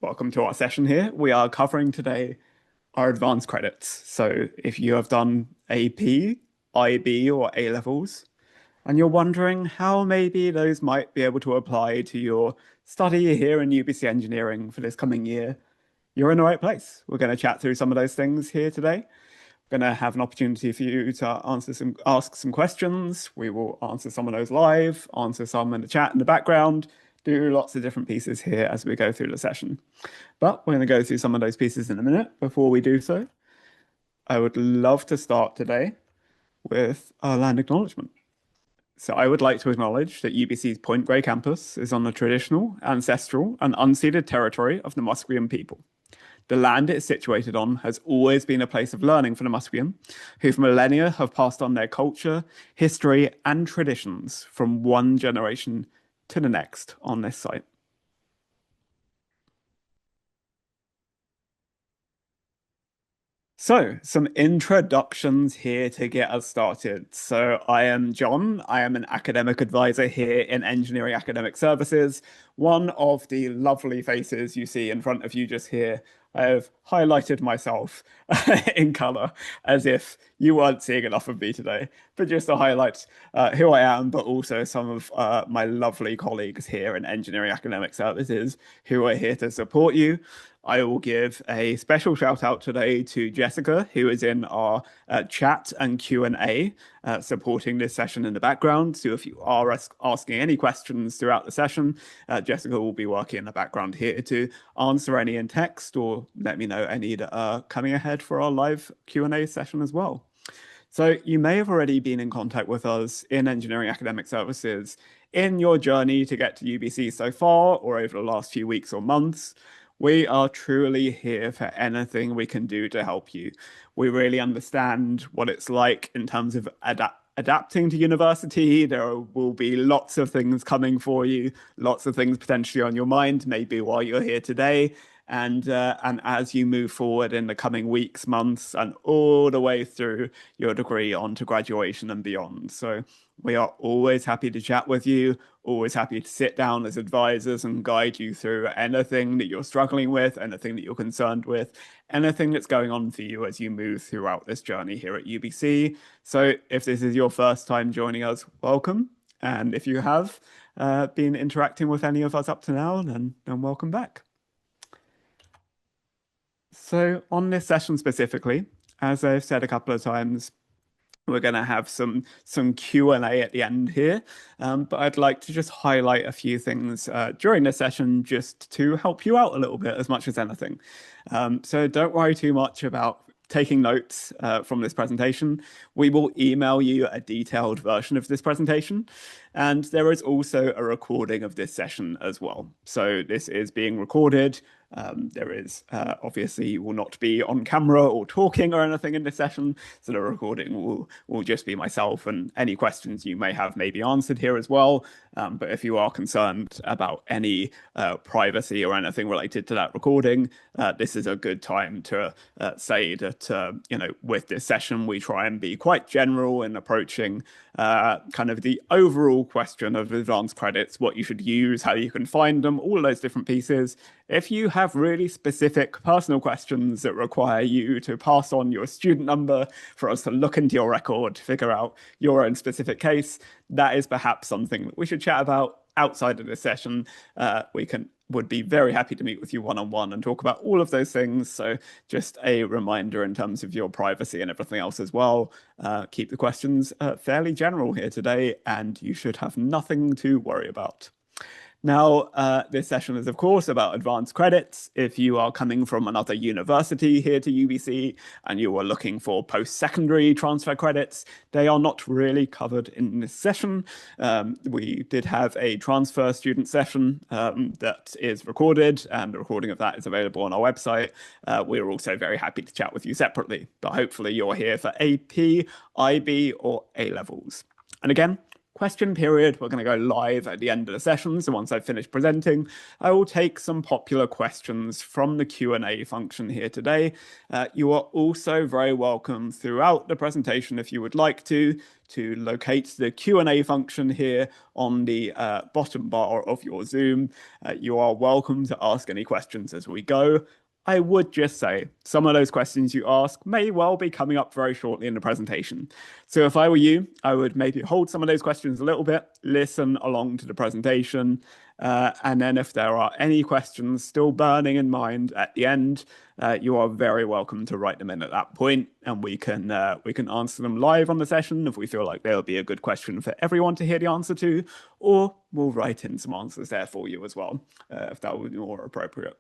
Welcome to our session here. We are covering today our advanced credits. So if you have done AP, IB, or A levels, and you're wondering how maybe those might be able to apply to your study here in UBC Engineering for this coming year, you're in the right place. We're going to chat through some of those things here today. We're going to have an opportunity for you to ask some questions. We will answer some of those live, answer some in the chat in the background, do lots of different pieces here as we go through the session. But we're going to go through some of those pieces in a minute. Before we do so, I would love to start today with a land acknowledgement. So I would like to acknowledge that UBC's Point Grey campus is on the traditional, ancestral, and unceded territory of the Musqueam people. The land it is situated on has always been a place of learning for the Musqueam, who for millennia have passed on their culture, history, and traditions from one generation to the next on this site. So, some introductions here to get us started. So, I am John. I am an academic advisor here in Engineering Academic Services. One of the lovely faces you see in front of you just here. I have highlighted myself in color as if you weren't seeing enough of me today, but just to highlight who I am, but also some of my lovely colleagues here in Engineering Academic Services who are here to support you. I will give a special shout out today to Jessica, who is in our chat and Q&A, supporting this session in the background. So if you are asking any questions throughout the session, Jessica will be working in the background here to answer any in text or let me know any that are coming ahead for our live Q&A session as well. So you may have already been in contact with us in Engineering Academic Services in your journey to get to UBC so far or over the last few weeks or months. We are truly here for anything we can do to help you. We really understand what it's like in terms of adapting to university. There will be lots of things coming for you, lots of things potentially on your mind, maybe while you're here today. And as you move forward in the coming weeks, months, and all the way through your degree on to graduation and beyond. So we are always happy to chat with you, always happy to sit down as advisors and guide you through anything that you're struggling with, anything that you're concerned with, anything that's going on for you as you move throughout this journey here at UBC. So if this is your first time joining us, welcome. And if you have been interacting with any of us up to now, then welcome back. So on this session specifically, as I've said a couple of times, we're going to have some Q&A at the end here, but I'd like to just highlight a few things during this session just to help you out a little bit as much as anything. So don't worry too much about taking notes from this presentation. We will email you a detailed version of this presentation, and there is also a recording of this session as well. So this is being recorded. There is obviously you will not be on camera or talking or anything in this session, so the recording will just be myself, and any questions you may have may be answered here as well. But if you are concerned about any privacy or anything related to that recording, this is a good time to say that with this session we try and be quite general in approaching kind of the overall question of advanced credits, what you should use, how you can find them, all of those different pieces. If you have really specific personal questions that require you to pass on your student number for us to look into your record, figure out your own specific case, that is perhaps something that we should chat about outside of this session. Would be very happy to meet with you one-on-one and talk about all of those things. So just a reminder in terms of your privacy and everything else as well. Keep the questions fairly general here today, and you should have nothing to worry about. Now, this session is, of course, about advanced credits. If you are coming from another university here to UBC and you are looking for post-secondary transfer credits, they are not really covered in this session. We did have a transfer student session that is recorded, and the recording of that is available on our website. We're also very happy to chat with you separately, but hopefully you're here for AP, IB, or A levels. And again, question period. We're going to go live at the end of the session. So once I've finished presenting, I will take some popular questions from the Q&A function here today. You are also very welcome throughout the presentation, if you would like to locate the Q&A function here on the bottom bar of your Zoom. You are welcome to ask any questions as we go. I would just say some of those questions you ask may well be coming up very shortly in the presentation. So if I were you, I would maybe hold some of those questions a little bit, listen along to the presentation, and then if there are any questions still burning in mind at the end, you are very welcome to write them in at that point, and we can answer them live on the session if we feel like there'll be a good question for everyone to hear the answer to, or we'll write in some answers there for you as well, if that would be more appropriate.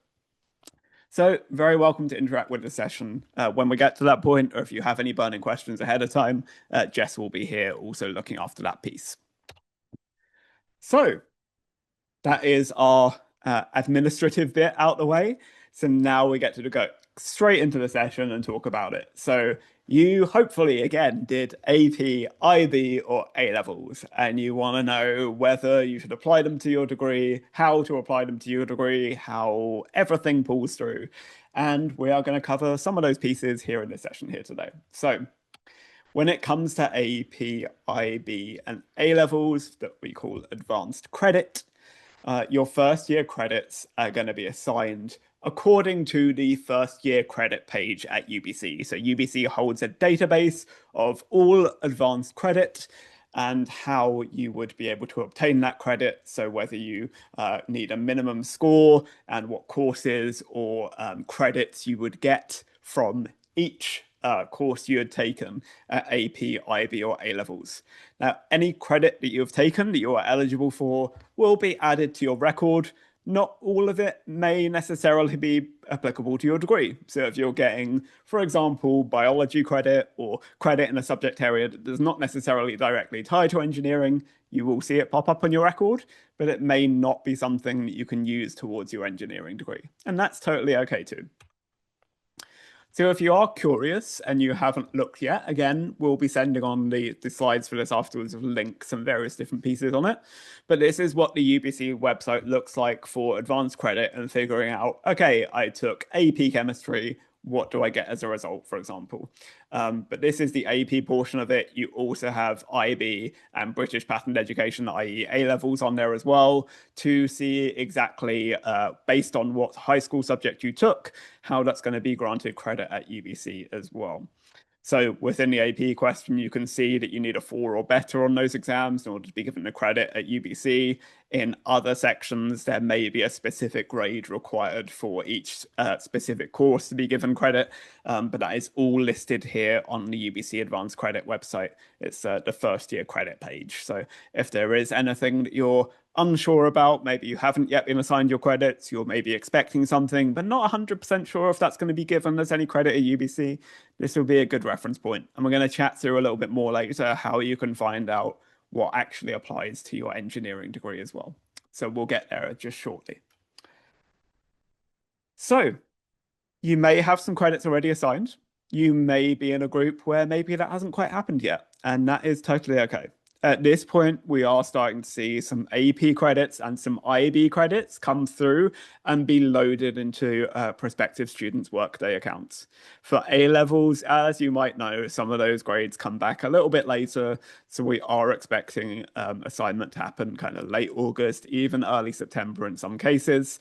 So very welcome to interact with the session when we get to that point, or if you have any burning questions ahead of time, Jess will be here also looking after that piece. So that is our administrative bit out the way. So now we get to go straight into the session and talk about it. So you hopefully, again, did AP, IB, or A levels, and you want to know whether you should apply them to your degree, how to apply them to your degree, how everything pulls through. And we are going to cover some of those pieces here in this session here today. So when it comes to AP, IB, and A levels that we call advanced credit, your first year credits are going to be assigned according to the first year credit page at UBC. So UBC holds a database of all advanced credit and how you would be able to obtain that credit. So whether you need a minimum score and what courses or credits you would get from each course you had taken at AP, IB, or A levels. Now, any credit that you have taken that you are eligible for will be added to your record. Not all of it may necessarily be applicable to your degree. So if you're getting, for example, biology credit or credit in a subject area that does not necessarily directly tie to engineering, you will see it pop up on your record, but it may not be something that you can use towards your engineering degree. And that's totally okay too. So if you are curious and you haven't looked yet, again, we'll be sending on the slides for this afterwards with links and various different pieces on it. But this is what the UBC website looks like for advanced credit and figuring out, okay, I took AP chemistry, what do I get as a result, for example? But this is the AP portion of it. You also have IB and British Patterned Education, i.e. A levels on there as well, to see exactly, based on what high school subject you took, how that's going to be granted credit at UBC as well. So within the AP question, you can see that you need a 4 or better on those exams in order to be given the credit at UBC. In other sections, there may be a specific grade required for each specific course to be given credit, but that is all listed here on the UBC Advanced Credit website. It's the first year credit page. So if there is anything that you're unsure about, maybe you haven't yet been assigned your credits, you're maybe expecting something, but not 100% sure if that's going to be given as any credit at UBC, this will be a good reference point. And we're going to chat through a little bit more later how you can find out what actually applies to your engineering degree as well. So we'll get there just shortly. So you may have some credits already assigned. You may be in a group where maybe that hasn't quite happened yet, and that is totally okay. At this point, we are starting to see some AP credits and some IB credits come through and be loaded into prospective students' Workday accounts. For A levels, as you might know, some of those grades come back a little bit later, so we are expecting assignment to happen kind of late August, even early September in some cases.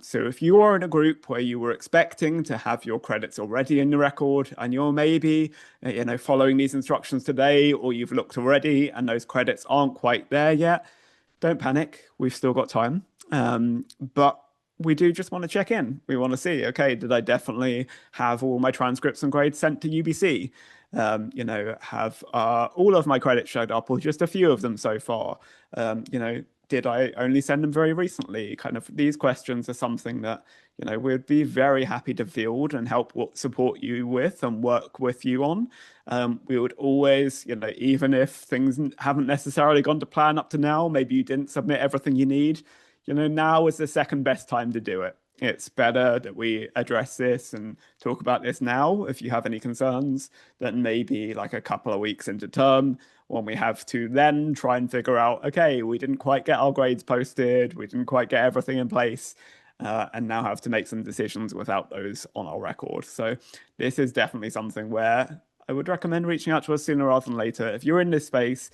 So if you are in a group where you were expecting to have your credits already in the record and you're maybe, following these instructions today, or you've looked already and those credits aren't quite there yet, don't panic. We've still got time. But we do just want to check in. We want to see, okay, did I definitely have all my transcripts and grades sent to UBC? Have all of my credits showed up or just a few of them so far? Did I only send them very recently? Kind of these questions are something that, we'd be very happy to field and help support you with and work with you on. We would always, even if things haven't necessarily gone to plan up to now, maybe you didn't submit everything you need, now is the second best time to do it. It's better that we address this and talk about this now if you have any concerns than maybe like a couple of weeks into term when we have to then try and figure out, okay, we didn't quite get our grades posted, we didn't quite get everything in place, and now have to make some decisions without those on our record. So this is definitely something where I would recommend reaching out to us sooner rather than later. If you're in this space,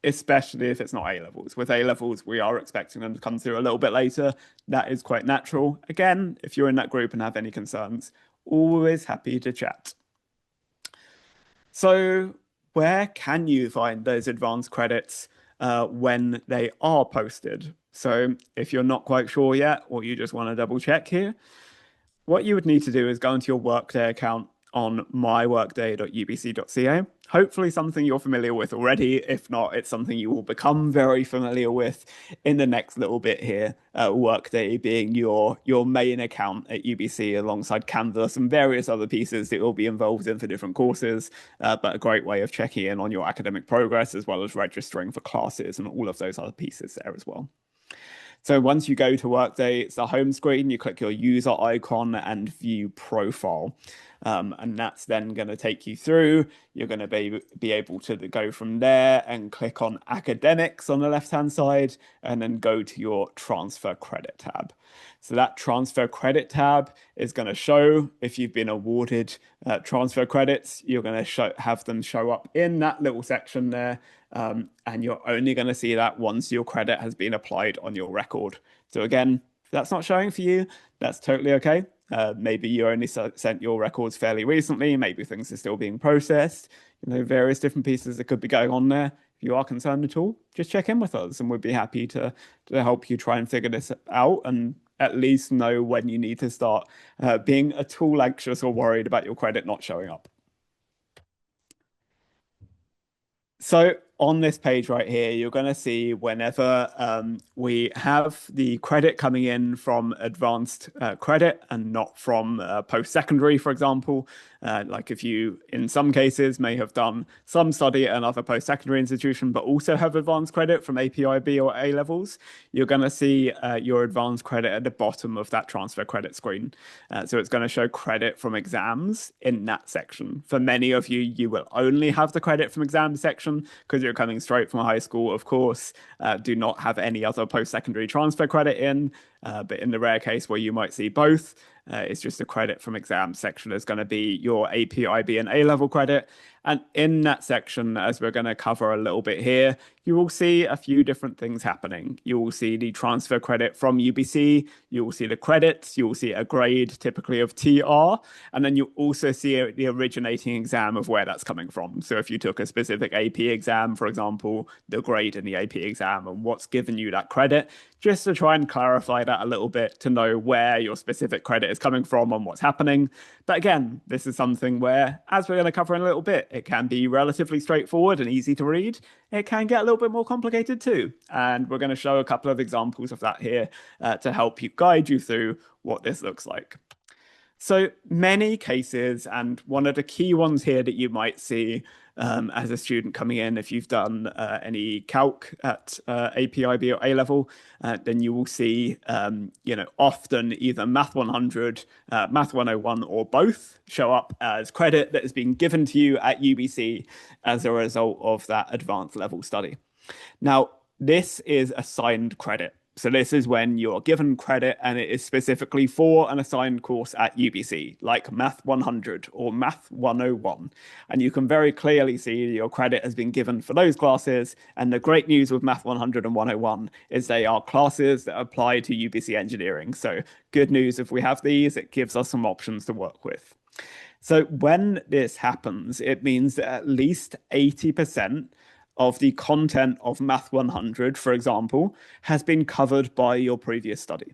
especially if it's not A levels. With A levels, we are expecting them to come through a little bit later. That is quite natural. Again, if you're in that group and have any concerns, always happy to chat. So, where can you find those advanced credits when they are posted? So, if you're not quite sure yet, or you just want to double check here, what you would need to do is go into your Workday account on myworkday.ubc.ca. Hopefully, something you're familiar with already. If not, it's something you will become very familiar with in the next little bit here. Workday being your main account at UBC alongside Canvas and various other pieces that you'll be involved in for different courses, but a great way of checking in on your academic progress as well as registering for classes and all of those other pieces there as well. So once you go to Workday, it's the home screen. You click your user icon and view profile. And that's then going to take you through. You're going to be able to go from there and click on academics on the left-hand side and then go to your transfer credit tab. So that transfer credit tab is going to show if you've been awarded transfer credits, you're going to have them show up in that little section there. And you're only going to see that once your credit has been applied on your record. So again, if that's not showing for you, that's totally okay. Maybe you only sent your records fairly recently. Maybe things are still being processed. Various different pieces that could be going on there. If you are concerned at all, just check in with us and we'd be happy to help you try and figure this out and at least know when you need to start being at all anxious or worried about your credit not showing up. So on this page right here, you're going to see whenever we have the credit coming in from advanced credit and not from post-secondary, for example. Like if you, in some cases, may have done some study at another post-secondary institution, but also have advanced credit from APIB or A levels, you're going to see your advanced credit at the bottom of that transfer credit screen. So it's going to show credit from exams in that section. For many of you, you will only have the credit from exams section because you're coming straight from high school, of course, do not have any other post-secondary transfer credit in. But in the rare case where you might see both, it's just a credit from exams section is going to be your APIB and A-level credit. And in that section, as we're going to cover a little bit here, you will see a few different things happening. You will see the transfer credit from UBC, you will see the credits, you will see a grade typically of TR, and then you also see the originating exam of where that's coming from. So if you took a specific AP exam, for example, the grade in the AP exam and what's given you that credit, just to try and clarify that a little bit to know where your specific credit is coming from and what's happening. But again, this is something where, as we're going to cover in a little bit, it can be relatively straightforward and easy to read. It can get a little bit more complicated too. And we're going to show a couple of examples of that here to help you guide you through what this looks like. So many cases, and one of the key ones here that you might see as a student coming in, if you've done any calc at APIB or A level, then you will see, often either Math 100, Math 101, or both show up as credit that has been given to you at UBC as a result of that advanced level study. Now, this is assigned credit. So this is when you're given credit and it is specifically for an assigned course at UBC, like Math 100 or Math 101. And you can very clearly see your credit has been given for those classes. And the great news with Math 100 and 101 is they are classes that apply to UBC engineering. So good news, if we have these, it gives us some options to work with. So when this happens, it means that at least 80% of the content of Math 100, for example, has been covered by your previous study.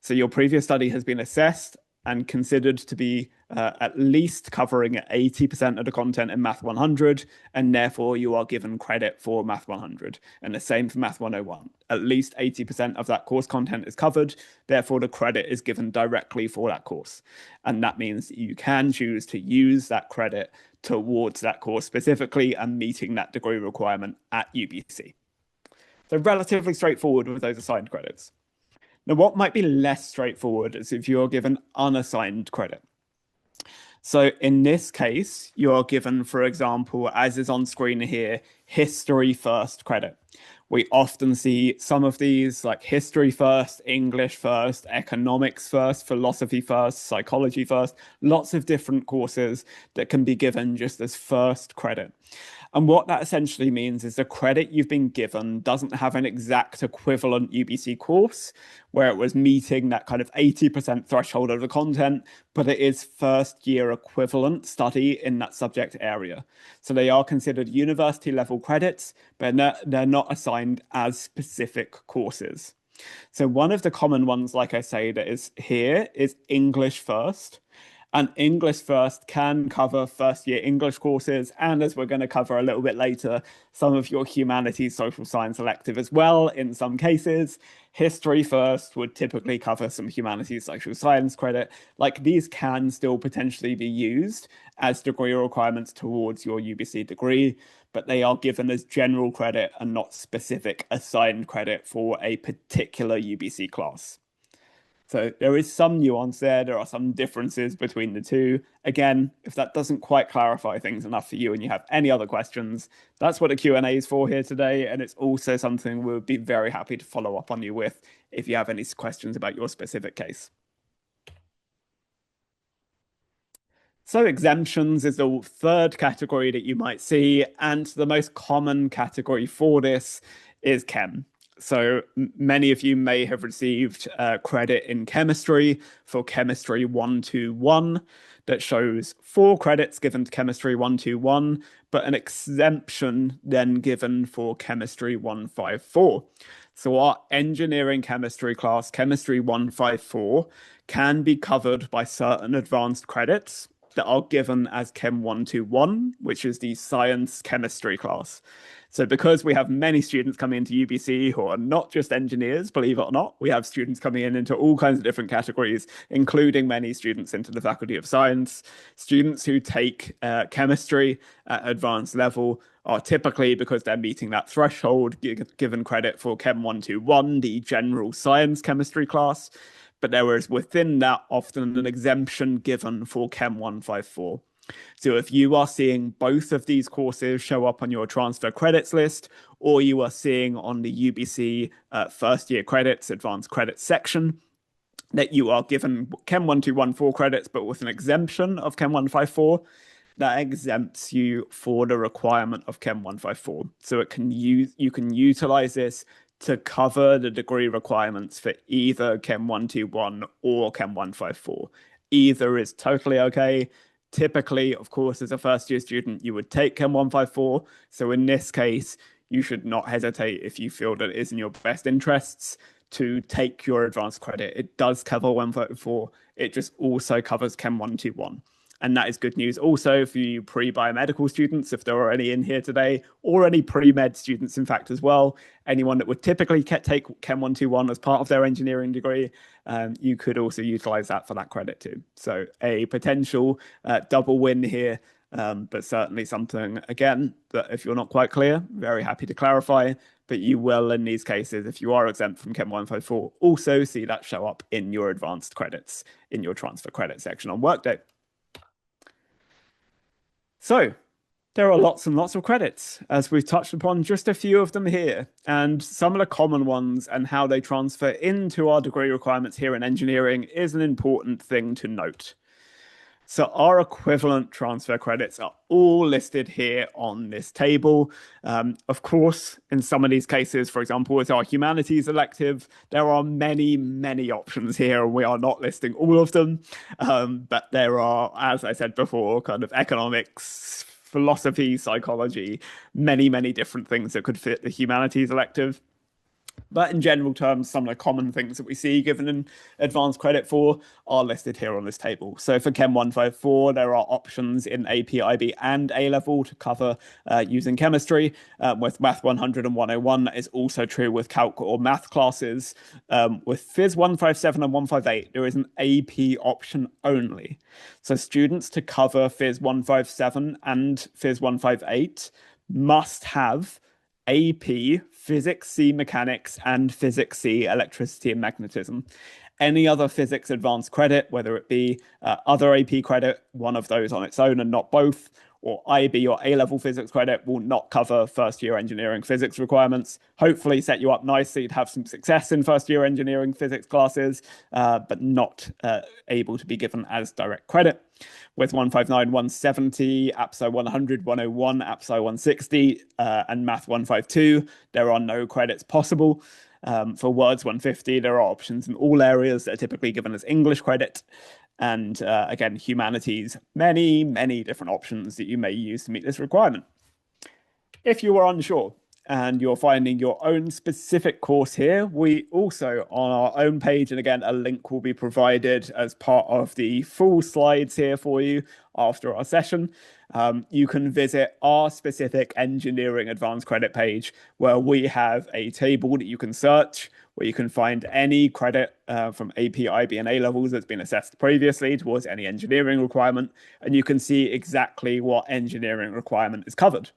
So your previous study has been assessed and considered to be at least covering 80% of the content in Math 100, and therefore you are given credit for Math 100. And the same for Math 101. At least 80% of that course content is covered, therefore the credit is given directly for that course. And that means you can choose to use that credit towards that course specifically and meeting that degree requirement at UBC. So relatively straightforward with those assigned credits. Now, what might be less straightforward is if you're given unassigned credit. So in this case, you're given, for example, as is on screen here, history first credit. We often see some of these like history first, English first, economics first, philosophy first, psychology first, lots of different courses that can be given just as first credit. And what that essentially means is the credit you've been given doesn't have an exact equivalent UBC course where it was meeting that kind of 80% threshold of the content, but it is first year equivalent study in that subject area. So they are considered university level credits, but they're not assigned as specific courses. So one of the common ones, like I say, that is here is English first. And English first can cover first year English courses, and as we're going to cover a little bit later, some of your humanities, social science elective as well in some cases. History first would typically cover some humanities, social science credit. Like these can still potentially be used as degree requirements towards your UBC degree, but they are given as general credit and not specific assigned credit for a particular UBC class. So there is some nuance there. There are some differences between the two. Again, if that doesn't quite clarify things enough for you and you have any other questions, that's what the Q&A is for here today. And it's also something we'll be very happy to follow up on you with if you have any questions about your specific case. So exemptions is the third category that you might see, and the most common category for this is chem. So many of you may have received credit in chemistry for chemistry 121 that shows 4 credits given to chemistry 121, but an exemption then given for chemistry 154. So our engineering chemistry class, chemistry 154, can be covered by certain advanced credits that are given as Chem 121, which is the science chemistry class. So because we have many students coming into UBC who are not just engineers, believe it or not, we have students coming in into all kinds of different categories, including many students into the Faculty of Science. Students who take chemistry at advanced level are typically, because they're meeting that threshold, given credit for Chem 121, the general science chemistry class. But there is within that often an exemption given for Chem 154. So if you are seeing both of these courses show up on your transfer credits list, or you are seeing on the UBC first year credits, advanced credits section, that you are given Chem 1214 credits, but with an exemption of Chem 154, that exempts you for the requirement of Chem 154. So you can utilize this to cover the degree requirements for either Chem 121 or Chem 154. Either is totally okay. Typically, of course, as a first year student, you would take Chem 154. So in this case, you should not hesitate if you feel that it is in your best interests to take your advanced credit. It does cover 154. It just also covers Chem 121. And that is good news also for you pre-biomedical students, if there are any in here today, or any pre-med students, in fact, as well. Anyone that would typically take Chem 121 as part of their engineering degree, you could also utilize that for that credit too. So a potential double win here, but certainly something, again, that if you're not quite clear, very happy to clarify. But you will, in these cases, if you are exempt from Chem 154, also see that show up in your advanced credits, in your transfer credit section on Workday. So there are lots and lots of credits, as we've touched upon just a few of them here, and some of the common ones and how they transfer into our degree requirements here in engineering is an important thing to note. So our equivalent transfer credits are all listed here on this table. Of course, in some of these cases, for example, with our humanities elective, there are many, many options here. We are not listing all of them, but there are, as I said before, kind of economics, philosophy, psychology, many, many different things that could fit the humanities elective. But in general terms, some of the common things that we see given an advanced credit for are listed here on this table. So for Chem 154, there are options in AP, IB, and A level to cover using chemistry. With Math 100 and 101, that is also true with Calc or Math classes. With Phys 157 and 158, there is an AP option only. So students to cover Phys 157 and Phys 158 must have AP, Physics C Mechanics, and Physics C Electricity and Magnetism. Any other physics advanced credit, whether it be other AP credit, one of those on its own and not both, or IB or A-level physics credit will not cover first year engineering physics requirements. Hopefully set you up nicely to have some success in first year engineering physics classes, but not able to be given as direct credit. With 159, 170, APSI 100, 101, APSI 160, and Math 152, there are no credits possible. For Words 150, there are options in all areas that are typically given as English credit. And again, humanities, many, many different options that you may use to meet this requirement. If you are unsure and you're finding your own specific course here, we also, on our own page, and again, a link will be provided as part of the full slides here for you after our session. You can visit our specific engineering advanced credit page where we have a table that you can search, where you can find any credit from AP, IB, and A levels that's been assessed previously towards any engineering requirement, and you can see exactly what engineering requirement is covered.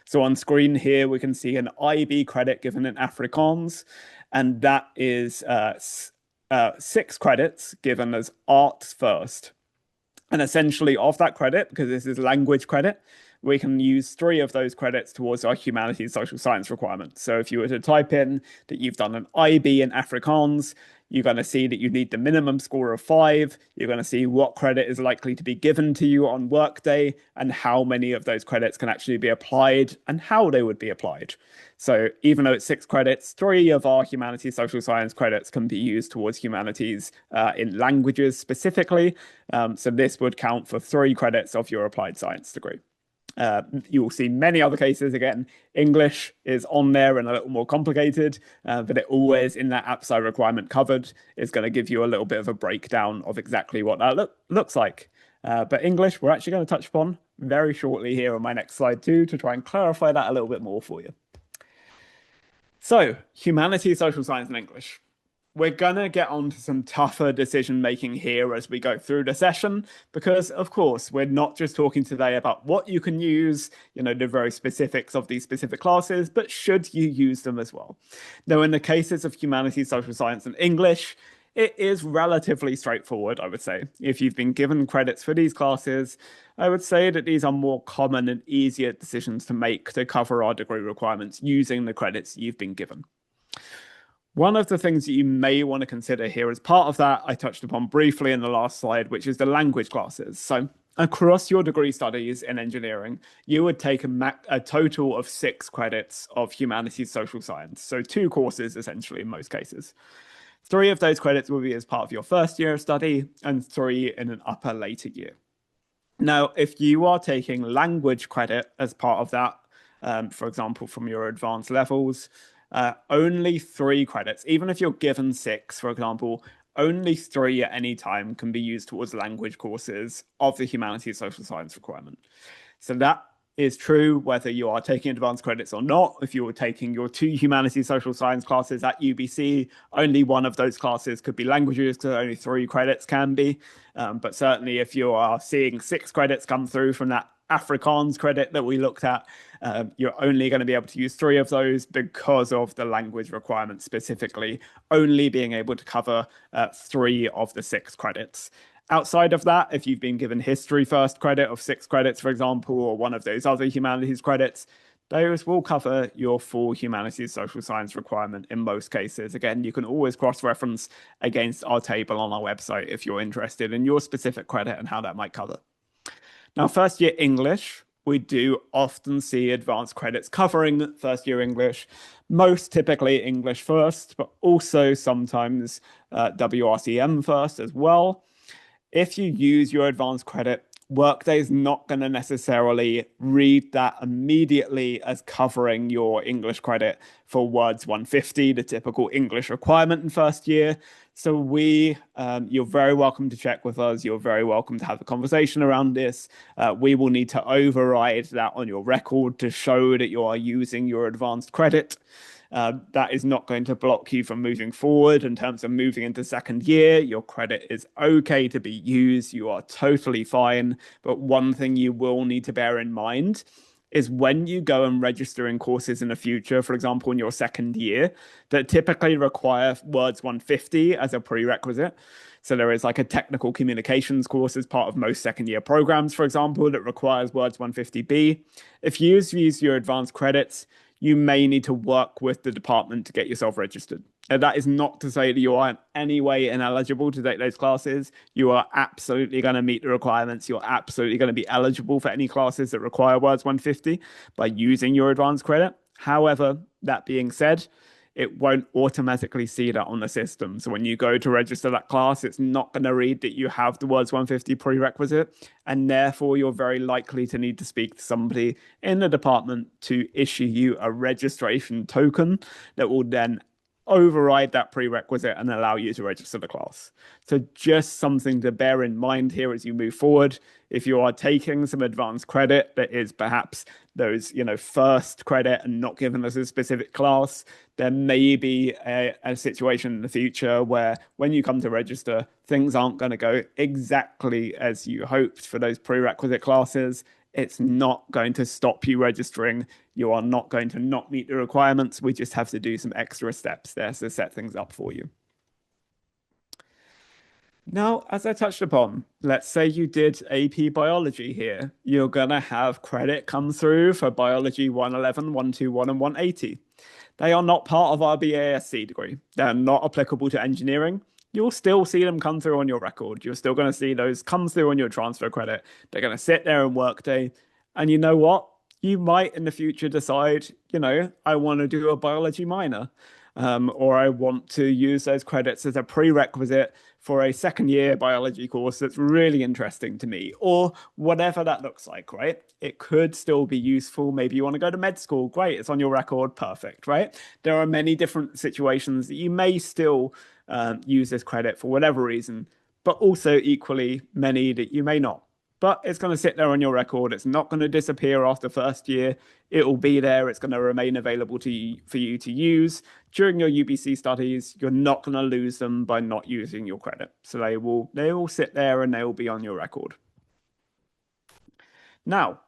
So on screen here, we can see an IB credit given in Afrikaans, and that is 6 credits given as arts first. And essentially, of that credit, because this is language credit, we can use 3 of those credits towards our humanities social science requirement. So if you were to type in that you've done an IB in Afrikaans, you're going to see that you need the minimum score of 5. You're going to see what credit is likely to be given to you on Workday and how many of those credits can actually be applied and how they would be applied. So even though it's 6 credits, 3 of our humanities social science credits can be used towards humanities in languages specifically. So this would count for 3 credits of your applied science degree. You will see many other cases. Again, English is on there and a little more complicated, but it always in that APSI requirement covered is going to give you a little bit of a breakdown of exactly what that looks like. But English, we're actually going to touch upon very shortly here on my next slide too, to try and clarify that a little bit more for you. So, humanities, social science, and English. We're going to get on to some tougher decision making here as we go through the session, because of course, we're not just talking today about what you can use, the very specifics of these specific classes, but should you use them as well? Now, in the cases of humanities, social science, and English, it is relatively straightforward, I would say. If you've been given credits for these classes, I would say that these are more common and easier decisions to make to cover our degree requirements using the credits you've been given. One of the things that you may want to consider here as part of that, I touched upon briefly in the last slide, which is the language classes. So across your degree studies in engineering, you would take a total of 6 credits of humanities social science. So 2 courses, essentially, in most cases. 3 of those credits will be as part of your first year of study and 3 in an upper later year. Now, if you are taking language credit as part of that, for example, from your advanced levels, only 3 credits, even if you're given 6, for example, only 3 at any time can be used towards language courses of the humanities social science requirement. So that is true whether you are taking advanced credits or not. If you were taking your 2 humanities social science classes at UBC, only one of those classes could be languages, because only 3 credits can be. But certainly if you are seeing 6 credits come through from that Afrikaans credit that we looked at, you're only going to be able to use 3 of those because of the language requirement specifically, only being able to cover 3 of the 6 credits. Outside of that, if you've been given history first credit of 6 credits, for example, or one of those other humanities credits, those will cover your full humanities social science requirement in most cases. Again, you can always cross-reference against our table on our website if you're interested in your specific credit and how that might cover. Now, first year English, we do often see advanced credits covering first year English, most typically English first, but also sometimes WRCM first as well. If you use your advanced credit, Workday is not going to necessarily read that immediately as covering your English credit for Words 150, the typical English requirement in first year. So you're very welcome to check with us. You're very welcome to have a conversation around this. We will need to override that on your record to show that you are using your advanced credit. That is not going to block you from moving forward in terms of moving into second year. Your credit is okay to be used. You are totally fine. But one thing you will need to bear in mind is when you go and register in courses in the future, for example, in your second year, that typically require Words 150 as a prerequisite. So there is like a technical communications course as part of most second year programs, for example, that requires Words 150B. If you use your advanced credits, you may need to work with the department to get yourself registered. And that is not to say that you are in any way ineligible to take those classes. You are absolutely going to meet the requirements. You're absolutely going to be eligible for any classes that require Words 150 by using your advanced credit. However, that being said, it won't automatically see that on the system. So when you go to register that class, it's not going to read that you have the Words 150 prerequisite, and therefore you're very likely to need to speak to somebody in the department to issue you a registration token that will then override that prerequisite and allow you to register the class. So just something to bear in mind here as you move forward. If you are taking some advanced credit that is perhaps those, first credit and not given as a specific class, there may be a situation in the future where when you come to register, things aren't going to go exactly as you hoped for those prerequisite classes. It's not going to stop you registering. You are not going to not meet the requirements. We just have to do some extra steps there to set things up for you. Now, as I touched upon, let's say you did AP Biology here. You're going to have credit come through for Biology 111, 121, and 180. They are not part of our BASC degree. They're not applicable to engineering. You'll still see them come through on your record. You're still going to see those come through on your transfer credit. They're going to sit there in Workday. And you know what? You might in the future decide, I want to do a biology minor, or I want to use those credits as a prerequisite for a second year biology course that's really interesting to me, or whatever that looks like, right? It could still be useful. Maybe you want to go to med school. Great. It's on your record. Perfect, right? There are many different situations that you may still use this credit for whatever reason, but also equally many that you may not. But it's going to sit there on your record. It's not going to disappear after first year. It will be there. It's going to remain available for you to use during your UBC studies. You're not going to lose them by not using your credit. So they will sit there and they will be on your record. Now,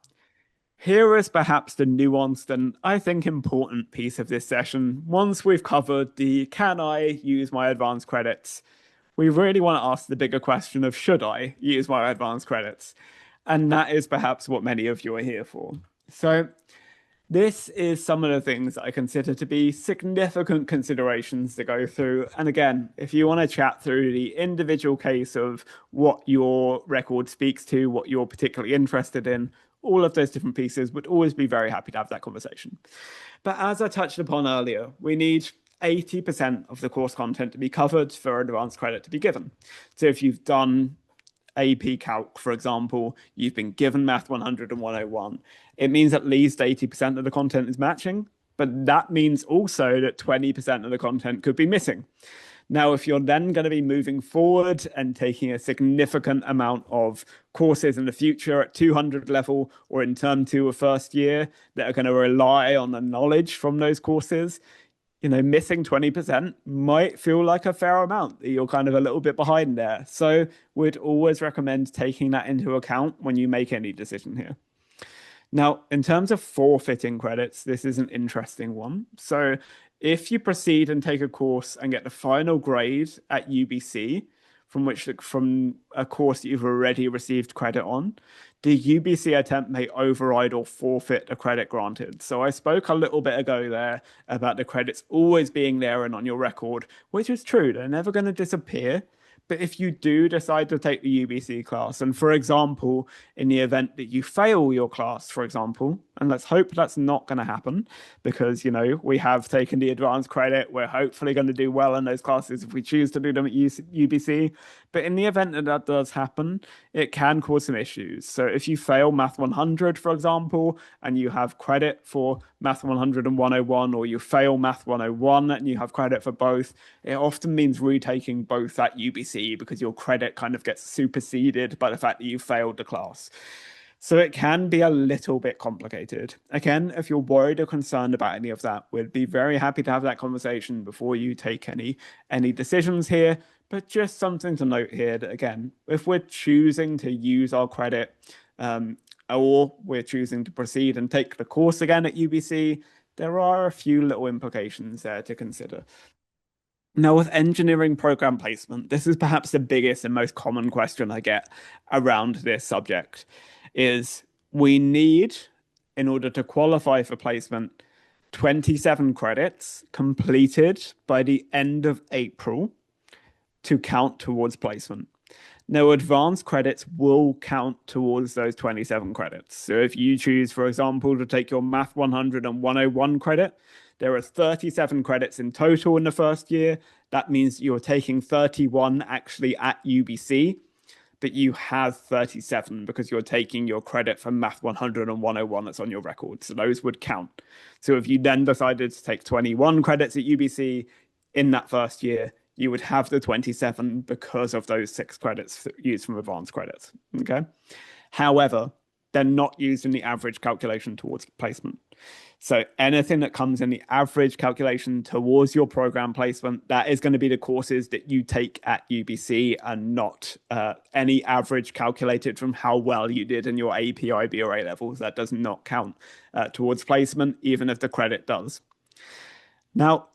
here is perhaps the nuanced and I think important piece of this session. Once we've covered the can I use my advanced credits, we really want to ask the bigger question of should I use my advanced credits? And that is perhaps what many of you are here for. So this is some of the things I consider to be significant considerations to go through. And again, if you want to chat through the individual case of what your record speaks to, what you're particularly interested in, all of those different pieces, would always be very happy to have that conversation. But as I touched upon earlier, we need 80% of the course content to be covered for advanced credit to be given. So if you've done AP Calc, for example, you've been given Math 100 and 101, it means at least 80% of the content is matching, but that means also that 20% of the content could be missing. Now, if you're then going to be moving forward and taking a significant amount of courses in the future at 200 level or in term 2 of first year that are going to rely on the knowledge from those courses, missing 20% might feel like a fair amount. You're kind of a little bit behind there. So we'd always recommend taking that into account when you make any decision here. Now, in terms of forfeiting credits, this is an interesting one. So if you proceed and take a course and get the final grade at UBC, from a course that you've already received credit on, the UBC attempt may override or forfeit the credit granted. So I spoke a little bit ago there about the credits always being there and on your record, which is true. They're never going to disappear. But if you do decide to take the UBC class, and for example, in the event that you fail your class, for example, and let's hope that's not going to happen because, we have taken the advanced credit. We're hopefully going to do well in those classes if we choose to do them at UBC. But in the event that that does happen, it can cause some issues. So if you fail Math 100, for example, and you have credit for Math 100 and 101, or you fail Math 101 and you have credit for both, it often means retaking both at UBC because your credit kind of gets superseded by the fact that you failed the class. So it can be a little bit complicated. Again, if you're worried or concerned about any of that, we'd be very happy to have that conversation before you take any decisions here. But just something to note here that, again, if we're choosing to use our credit or we're choosing to proceed and take the course again at UBC, there are a few little implications there to consider. Now, with engineering program placement, this is perhaps the biggest and most common question I get around this subject is we need, in order to qualify for placement, 27 credits completed by the end of April to count towards placement. Now, advanced credits will count towards those 27 credits. So if you choose, for example, to take your Math 100 and 101 credit, there are 37 credits in total in the first year. That means you're taking 31 actually at UBC, but you have 37 because you're taking your credit for Math 100 and 101 that's on your record. So those would count. So if you then decided to take 21 credits at UBC in that first year, you would have the 27 because of those 6 credits used from advanced credits. Okay. However, they're not used in the average calculation towards placement. So anything that comes in the average calculation towards your program placement, that is going to be the courses that you take at UBC and not any average calculated from how well you did in your AP, IB, or A levels. That does not count towards placement, even if the credit does. Now,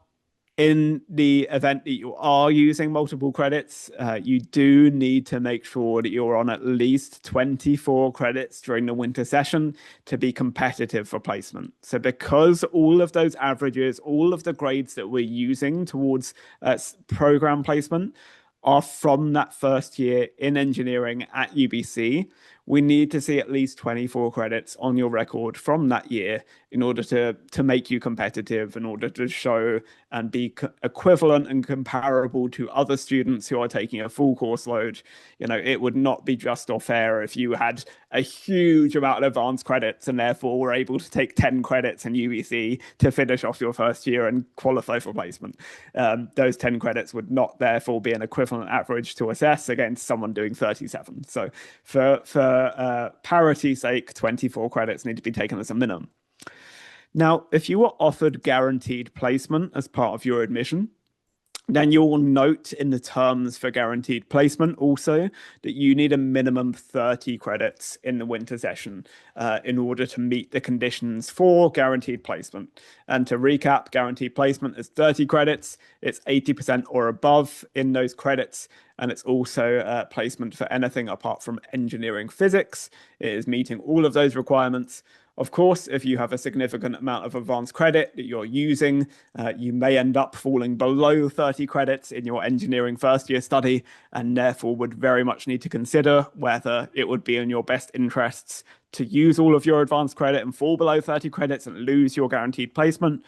in the event that you are using multiple credits, you do need to make sure that you're on at least 24 credits during the winter session to be competitive for placement. So because all of those averages, all of the grades that we're using towards program placement are from that first year in engineering at UBC, we need to see at least 24 credits on your record from that year in order to make you competitive, in order to show and be equivalent and comparable to other students who are taking a full course load. You know, it would not be just or fair if you had a huge amount of advanced credits and therefore were able to take 10 credits in UBC to finish off your first year and qualify for placement. Those 10 credits would not therefore be an equivalent average to assess against someone doing 37. So for parity's sake, 24 credits need to be taken as a minimum. Now, if you were offered guaranteed placement as part of your admission, then you'll note in the terms for guaranteed placement also that you need a minimum 30 credits in the winter session in order to meet the conditions for guaranteed placement. And to recap, guaranteed placement is 30 credits. It's 80% or above in those credits. And it's also placement for anything apart from engineering physics. It is meeting all of those requirements. Of course, if you have a significant amount of advanced credit that you're using, you may end up falling below 30 credits in your engineering first year study, and therefore would very much need to consider whether it would be in your best interests to use all of your advanced credit and fall below 30 credits and lose your guaranteed placement,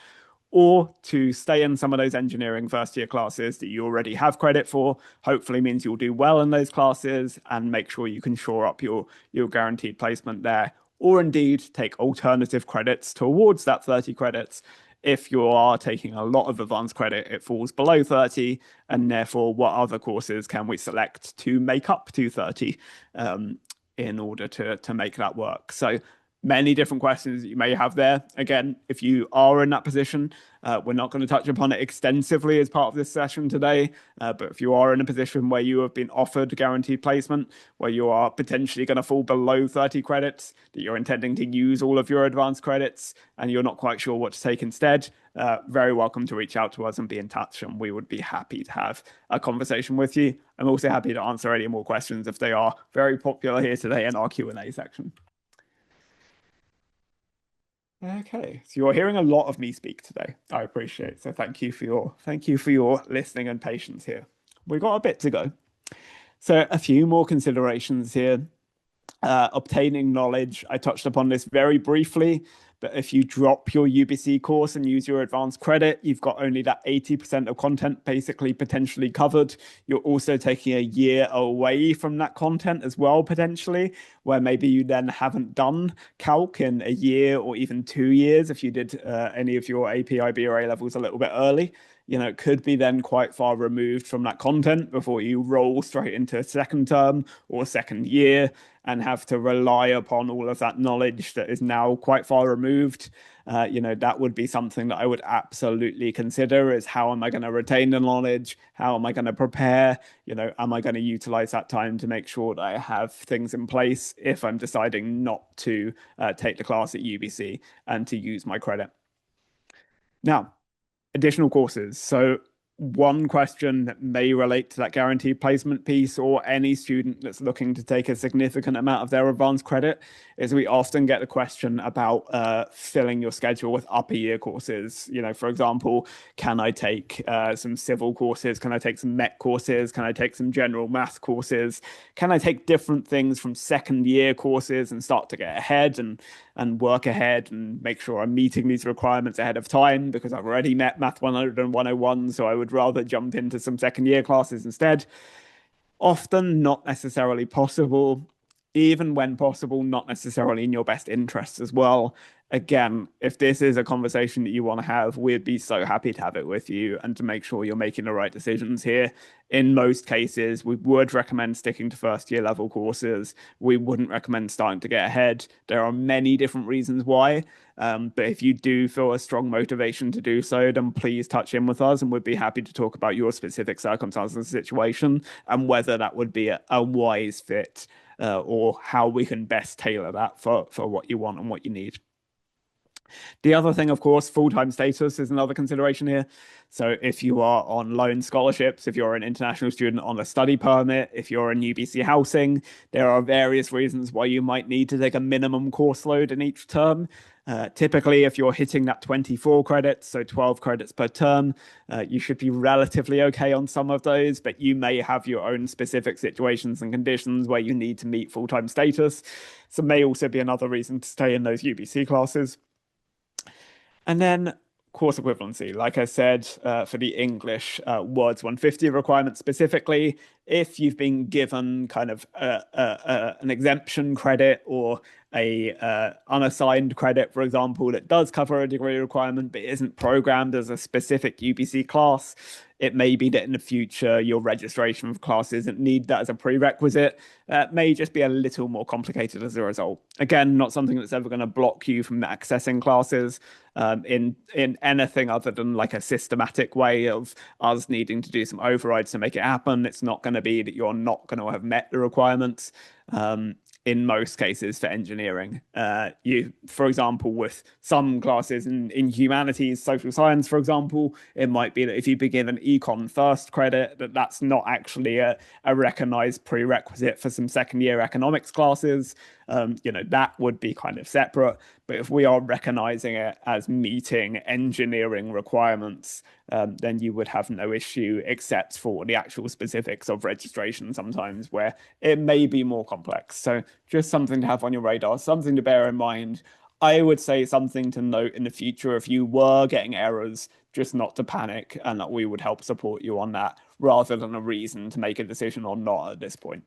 or to stay in some of those engineering first year classes that you already have credit for. Hopefully means you'll do well in those classes and make sure you can shore up your guaranteed placement there, or indeed take alternative credits towards that 30 credits. If you are taking a lot of advanced credit, it falls below 30, and therefore what other courses can we select to make up to 30 in order to make that work? So many different questions that you may have there. Again, if you are in that position, we're not going to touch upon it extensively as part of this session today, but if you are in a position where you have been offered guaranteed placement, where you are potentially going to fall below 30 credits, that you're intending to use all of your advanced credits, and you're not quite sure what to take instead, very welcome to reach out to us and be in touch, and we would be happy to have a conversation with you. I'm also happy to answer any more questions if they are very popular here today in our Q&A section. Okay, so you're hearing a lot of me speak today. I appreciate it. So thank you for your listening and patience here. We've got a bit to go. So a few more considerations here. Obtaining knowledge. I touched upon this very briefly, but if you drop your UBC course and use your advanced credit, you've got only that 80% of content basically potentially covered. You're also taking a year away from that content as well, potentially, where maybe you then haven't done calc in a year or even 2 years if you did any of your AP, IB, or A levels a little bit early. it could be then quite far removed from that content before you roll straight into second term or second year and have to rely upon all of that knowledge that is now quite far removed. That would be something that I would absolutely consider is how am I going to retain the knowledge? How am I going to prepare? Am I going to utilize that time to make sure that I have things in place if I'm deciding not to take the class at UBC and to use my credit? Now, additional courses. So one question that may relate to that guaranteed placement piece or any student that's looking to take a significant amount of their advanced credit is we often get the question about filling your schedule with upper year courses. For example, can I take some civil courses? Can I take some mech courses? Can I take some general math courses? Can I take different things from second year courses and start to get ahead and work ahead and make sure I'm meeting these requirements ahead of time because I've already met Math 100 and 101, so I would rather jump into some second year classes instead. Often not necessarily possible, even when possible, not necessarily in your best interests as well. Again, if this is a conversation that you want to have, we'd be so happy to have it with you and to make sure you're making the right decisions here. In most cases, we would recommend sticking to first year level courses. We wouldn't recommend starting to get ahead. There are many different reasons why. But if you do feel a strong motivation to do so, then please touch in with us and we'd be happy to talk about your specific circumstances and situation and whether that would be a wise fit or how we can best tailor that for what you want and what you need. The other thing, of course, full-time status is another consideration here. So if you are on loan scholarships, if you're an international student on a study permit, if you're in UBC housing, there are various reasons why you might need to take a minimum course load in each term. Typically, if you're hitting that 24 credits, so 12 credits per term, you should be relatively okay on some of those, but you may have your own specific situations and conditions where you need to meet full-time status. So may also be another reason to stay in those UBC classes. And then course equivalency, like I said, for the English Words 150 requirement specifically, if you've been given kind of an exemption credit or a unassigned credit, for example, that does cover a degree requirement but isn't programmed as a specific UBC class, it may be that in the future your registration of classes doesn't need that as a prerequisite. May just be a little more complicated as a result. Again, not something that's ever going to block you from accessing classes in anything other than like a systematic way of us needing to do some overrides to make it happen. It's not going to be that you're not going to have met the requirements. In most cases for engineering. For example, with some classes in humanities, social science, for example, it might be that if you begin an econ first credit, that's not actually a recognized prerequisite for some second year economics classes. That would be kind of separate. But if we are recognizing it as meeting engineering requirements, then you would have no issue except for the actual specifics of registration sometimes where it may be more complex. So just something to have on your radar, something to bear in mind. I would say something to note in the future if you were getting errors, just not to panic and that we would help support you on that rather than a reason to make a decision or not at this point.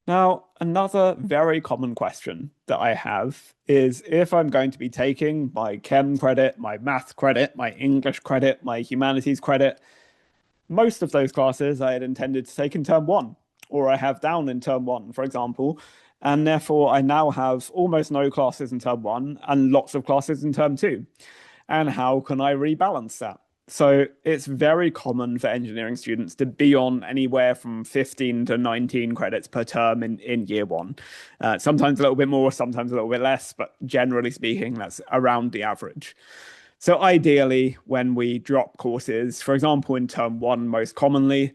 Now, another very common question that I have is if I'm going to be taking my chem credit, my math credit, my English credit, my humanities credit, most of those classes I had intended to take in term one, or I have down in term one, for example, and therefore I now have almost no classes in term one and lots of classes in term two. And how can I rebalance that? So it's very common for engineering students to be on anywhere from 15 to 19 credits per term in year one. Sometimes a little bit more, sometimes a little bit less, but generally speaking, that's around the average. So ideally, when we drop courses, for example, in term one, most commonly,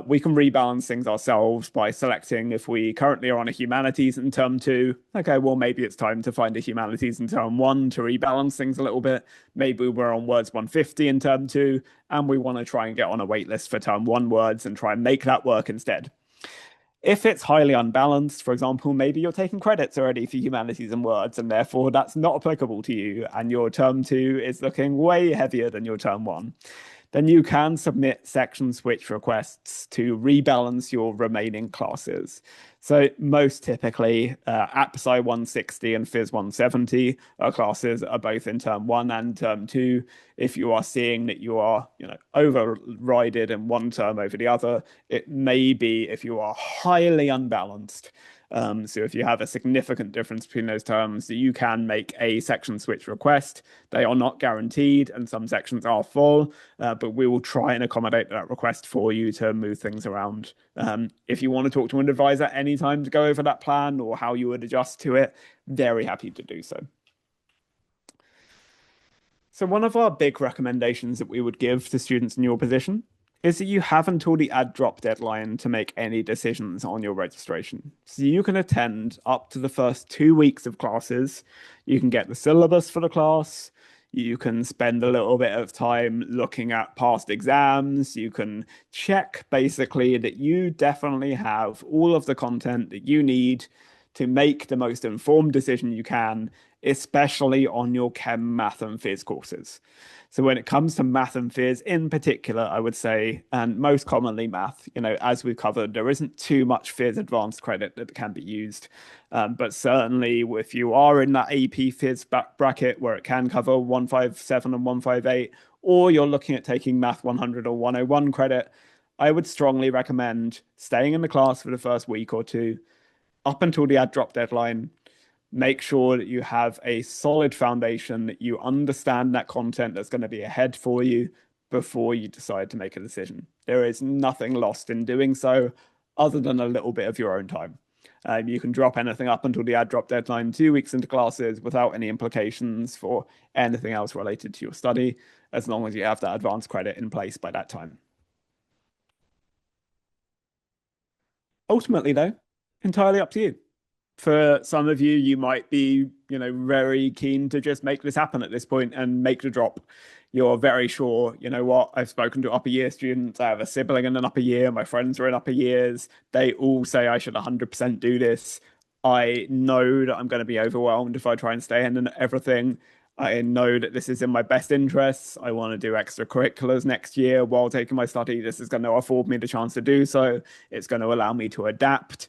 we can rebalance things ourselves by selecting if we currently are on a humanities in term two. Okay, well, maybe it's time to find a humanities in term one to rebalance things a little bit. Maybe we're on words 150 in term two, and we want to try and get on a wait list for term one words and try and make that work instead. If it's highly unbalanced, for example, maybe you're taking credits already for humanities and words, and therefore that's not applicable to you, and your term two is looking way heavier than your term one, then you can submit section switch requests to rebalance your remaining classes. So most typically, AppSci 160 and Phys 170 are classes are both in term one and term two. If you are seeing that you are, overrided in one term over the other, it may be if you are highly unbalanced. So if you have a significant difference between those terms, you can make a section switch request. They are not guaranteed, and some sections are full, but we will try and accommodate that request for you to move things around. If you want to talk to an advisor anytime to go over that plan or how you would adjust to it, very happy to do so. So one of our big recommendations that we would give to students in your position is that you have until the add drop deadline to make any decisions on your registration. So you can attend up to the first 2 weeks of classes. You can get the syllabus for the class. You can spend a little bit of time looking at past exams. You can check basically that you definitely have all of the content that you need to make the most informed decision you can, especially on your chem, math, and phys courses. So when it comes to math and phys in particular, I would say, and most commonly math, as we've covered, there isn't too much phys advanced credit that can be used. But certainly if you are in that AP phys bracket where it can cover 157 and 158, or you're looking at taking math 100 or 101 credit, I would strongly recommend staying in the class for the first week or two up until the add drop deadline. Make sure that you have a solid foundation, that you understand that content that's going to be ahead for you before you decide to make a decision. There is nothing lost in doing so other than a little bit of your own time. You can drop anything up until the add drop deadline 2 weeks into classes without any implications for anything else related to your study, as long as you have that advanced credit in place by that time. Ultimately, though, entirely up to you. For some of you, you might be, very keen to just make this happen at this point and make the drop. You're very sure, what, I've spoken to upper year students. I have a sibling in an upper year. My friends are in upper years. They all say I should 100% do this. I know that I'm going to be overwhelmed if I try and stay in and everything. I know that this is in my best interests. I want to do extracurriculars next year while taking my study. This is going to afford me the chance to do so. It's going to allow me to adapt.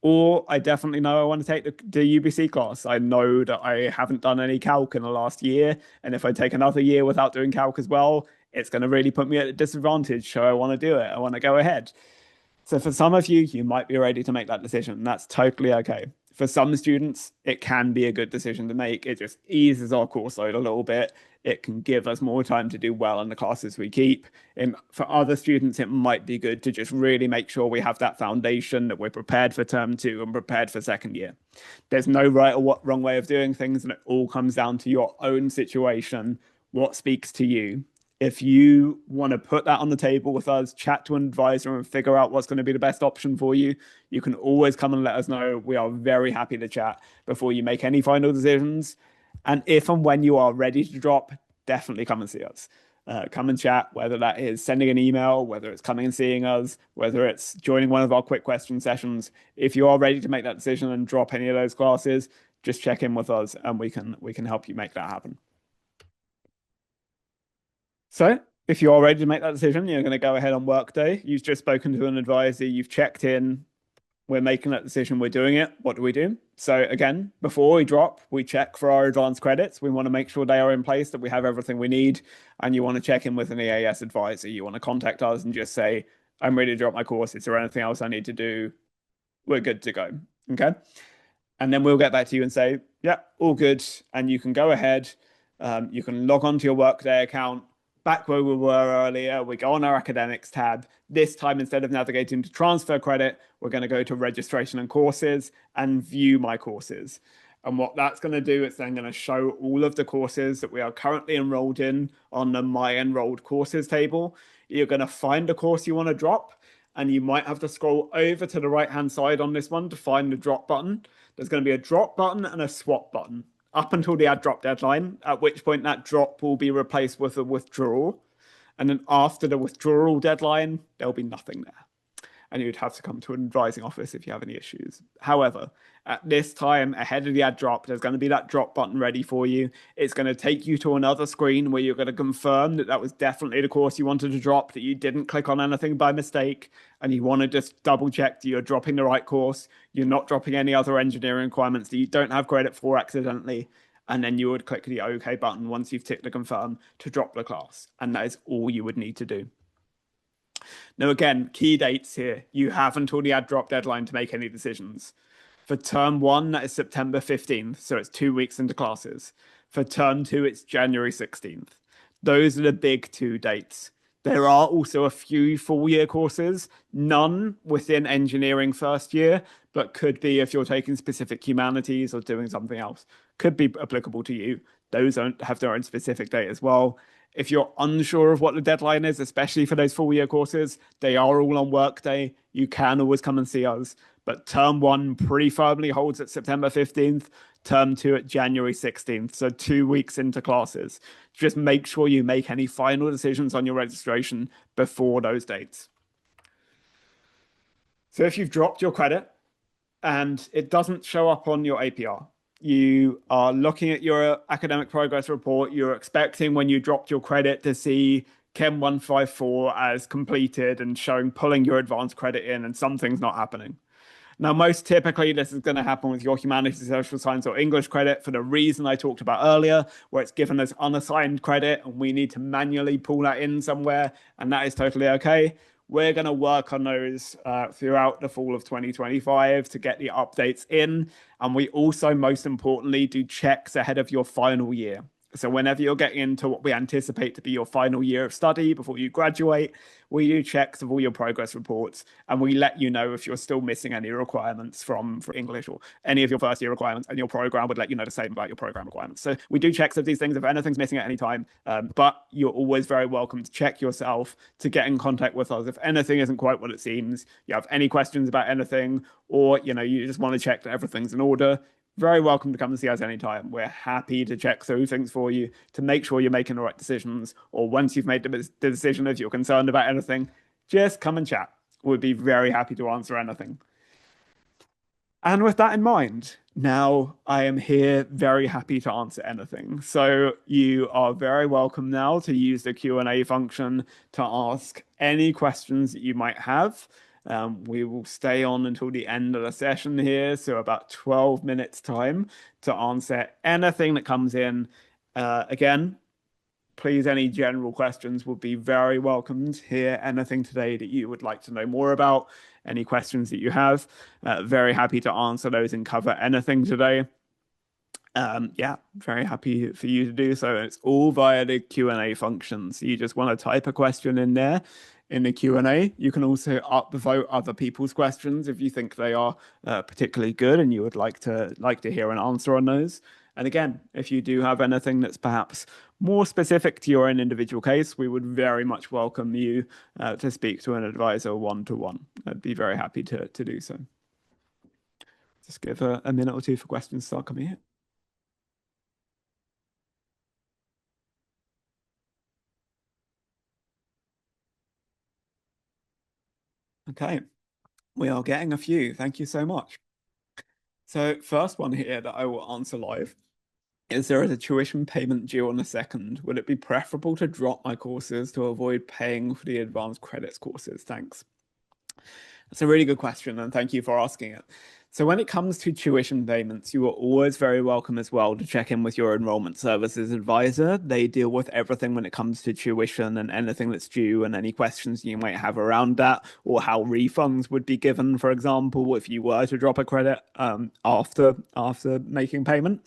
Or I definitely know I want to take the UBC class. I know that I haven't done any calc in the last year. And if I take another year without doing calc as well, it's going to really put me at a disadvantage. So I want to do it. I want to go ahead. So for some of you, you might be ready to make that decision. That's totally okay. For some students, it can be a good decision to make. It just eases our course load a little bit. It can give us more time to do well in the classes we keep. And for other students, it might be good to just really make sure we have that foundation, that we're prepared for term two and prepared for second year. There's no right or wrong way of doing things, and it all comes down to your own situation, what speaks to you. If you want to put that on the table with us, chat to an advisor and figure out what's going to be the best option for you, you can always come and let us know. We are very happy to chat before you make any final decisions. And if and when you are ready to drop, definitely come and see us. Come and chat, whether that is sending an email, whether it's coming and seeing us, whether it's joining one of our quick question sessions. If you are ready to make that decision and drop any of those classes, just check in with us and we can help you make that happen. So if you're ready to make that decision, you're going to go ahead on Workday. You've just spoken to an advisor, you've checked in, we're making that decision, we're doing it. What do we do? So again, before we drop, we check for our advanced credits. We want to make sure they are in place, that we have everything we need. And you want to check in with an EAS advisor. You want to contact us and just say, I'm ready to drop my course. Is there anything else I need to do? We're good to go. Okay. And then we'll get back to you and say, yeah, all good. And you can go ahead. You can log on to your Workday account. Back where we were earlier, we go on our academics tab. This time, instead of navigating to transfer credit, we're going to go to registration and courses and view my courses. And what that's going to do, it's then going to show all of the courses that we are currently enrolled in on the My Enrolled Courses table. You're going to find the course you want to drop, and you might have to scroll over to the right-hand side on this one to find the drop button. There's going to be a drop button and a swap button up until the add drop deadline, at which point that drop will be replaced with a withdrawal. And then after the withdrawal deadline, there'll be nothing there. and you'd have to come to an advising office if you have any issues. However, at this time, ahead of the ad drop, there's going to be that drop button ready for you. It's going to take you to another screen where you're going to confirm that that was definitely the course you wanted to drop, that you didn't click on anything by mistake, and you want to just double check that you're dropping the right course, you're not dropping any other engineering requirements that you don't have credit for accidentally. And then you would click the OK button once you've ticked the confirm to drop the class. And that is all you would need to do. Now, again, key dates here. You have until the ad drop deadline to make any decisions. For term one, that is September 15th, so it's 2 weeks into classes. For term two, it's January 16th. Those are the big two dates. There are also a few full year courses, none within engineering first year, but could be if you're taking specific humanities or doing something else, could be applicable to you. Those don't have their own specific date as well. If you're unsure of what the deadline is, especially for those full year courses, they are all on Workday. You can always come and see us. But term one pretty firmly holds at September 15th, term two at January 16th. So 2 weeks into classes. Just make sure you make any final decisions on your registration before those dates. So if you've dropped your credit and it doesn't show up on your APR, you are looking at your academic progress report, you're expecting when you dropped your credit to see Chem 154 as completed and showing pulling your advanced credit in, and something's not happening. Now, most typically, this is going to happen with your humanities, social science, or English credit for the reason I talked about earlier, where it's given as unassigned credit and we need to manually pull that in somewhere, and that is totally okay. We're going to work on those throughout the fall of 2025 to get the updates in. And we also, most importantly, do checks ahead of your final year. So whenever you're getting into what we anticipate to be your final year of study before you graduate, we do checks of all your progress reports, and we let you know if you're still missing any requirements from for English or any of your first year requirements, and your program would let you know the same about your program requirements. So we do checks of these things if anything's missing at any time, but you're always very welcome to check yourself, to get in contact with us if anything isn't quite what it seems, you have any questions about anything, or you just want to check that everything's in order. Very welcome to come and see us anytime. We're happy to check through things for you to make sure you're making the right decisions. Or once you've made the decision, if you're concerned about anything, just come and chat. We'd be very happy to answer anything. And with that in mind, now I am here very happy to answer anything. So you are very welcome now to use the Q&A function to ask any questions that you might have. We will stay on until the end of the session here, so about 12 minutes time to answer anything that comes in. Again, please, any general questions would be very welcomed here. Anything today that you would like to know more about, any questions that you have, very happy to answer those and cover anything today. Yeah, very happy for you to do so. It's all via the Q&A function. So you just want to type a question in there in the Q&A. You can also upvote other people's questions if you think they are particularly good and you would like to hear an answer on those. And again, if you do have anything that's perhaps more specific to your own individual case, we would very much welcome you to speak to an advisor one-to-one. I'd be very happy to do so. Just give a minute or two for questions to start coming in. Okay, we are getting a few. Thank you so much. So first one here that I will answer live. Is there a tuition payment due on the 2nd? Would it be preferable to drop my courses to avoid paying for the advanced credits courses? Thanks. That's a really good question, and thank you for asking it. So when it comes to tuition payments, you are always very welcome as well to check in with your enrollment services advisor. They deal with everything when it comes to tuition and anything that's due and any questions you might have around that, or how refunds would be given, for example, if you were to drop a credit after making payment.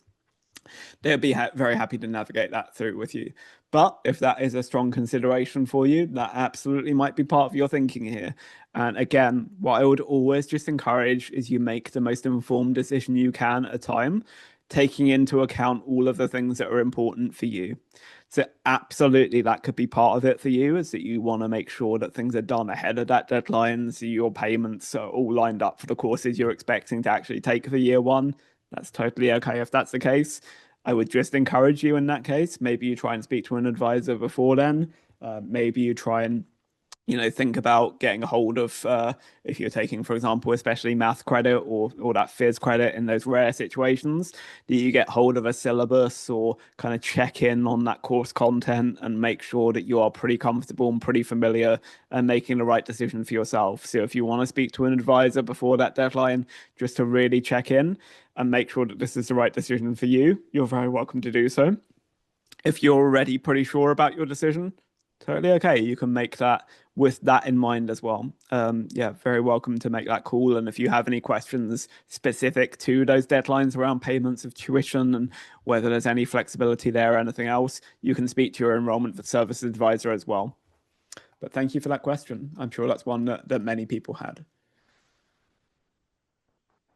They'll be very happy to navigate that through with you. But if that is a strong consideration for you, that absolutely might be part of your thinking here. And again, what I would always just encourage is you make the most informed decision you can at a time, taking into account all of the things that are important for you. So absolutely, that could be part of it for you, is that you want to make sure that things are done ahead of that deadline, so your payments are all lined up for the courses you're expecting to actually take for year one. That's totally okay if that's the case. I would just encourage you in that case. Maybe you try and speak to an advisor before then. Maybe you try and think about getting a hold of if you're taking, for example, especially math credit or that phys credit in those rare situations, do you get hold of a syllabus or kind of check in on that course content and make sure that you are pretty comfortable and pretty familiar and making the right decision for yourself. So if you want to speak to an advisor before that deadline, just to really check in and make sure that this is the right decision for you, you're very welcome to do so. If you're already pretty sure about your decision, totally okay. You can make that with that in mind as well. Yeah, very welcome to make that call. And if you have any questions specific to those deadlines around payments of tuition and whether there's any flexibility there or anything else, you can speak to your enrollment service advisor as well. But thank you for that question. I'm sure that's one that many people had.